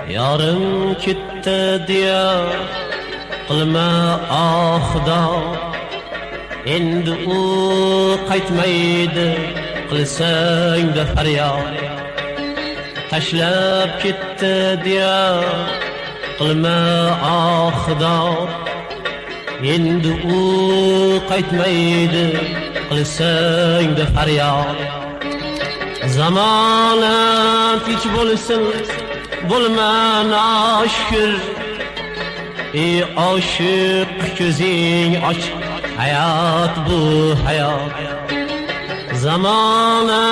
Yarım ketdi deya qilma oxda, endi u qaytmaydi qilsang da faryod. Tashlab ketdi deya qilma oxda, endi u qaytmaydi qilsang da faryod. Zamona tinch bo'lsin, bo'lma noshukr, ey oshiq ko'zing och, hayot bu hayot. Zamona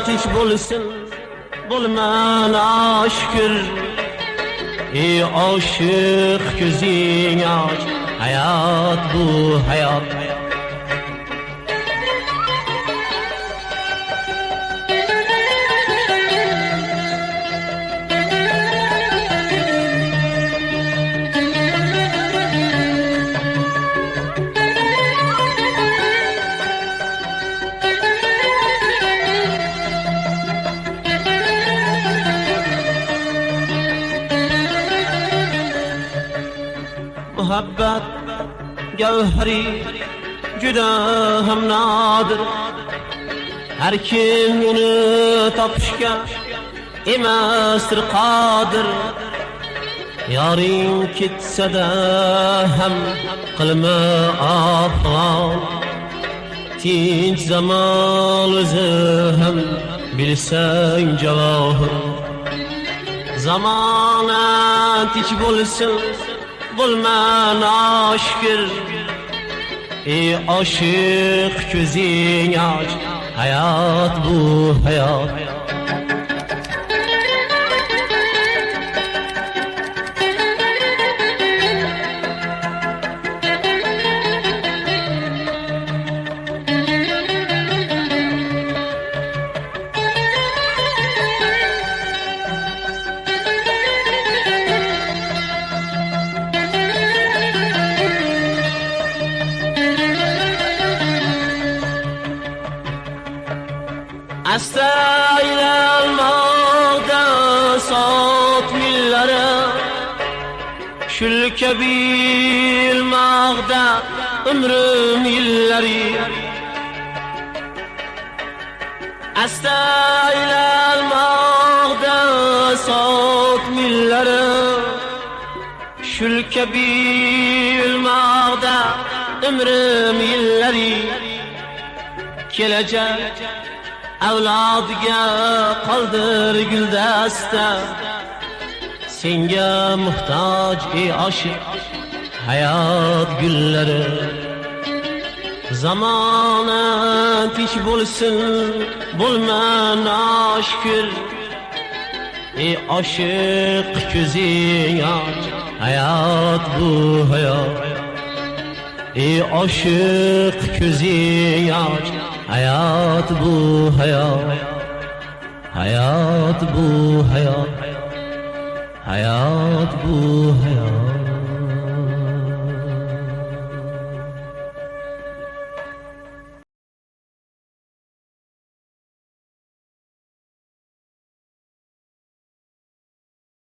tinch bo'lsin, bo'lma noshukr, ey oshiq ko'zing och, hayot bu hayot. Muhabbat gavhari juda ham nodir, har kim uni topishga emasdir qodir. Yoring ketsa-da ham qilma afg'on, tinch zamon o'zi ham bilsang javohir. Zamona tinch bo'lsin, bo'lma noshukr, ey oshiq ko'zing och, hayot bu hayot. Astaylanmoqda sot millari, shulka bilmoqda umrim yillari. Astaylanmoqda sot millari, shulka bilmoqda umrim yillari. Kelajak avlodga qoldir guldasta, senga muhtoj ey oshiq hayot gullari. Zamona tinch bo'lsin, bo'lma noshukr, ey oshiq ko'zing och, hayot bu hayot. Ey oshiq ko'zing och, hayot bu hayot. Hayot bu hayot. Hayot bu hayot.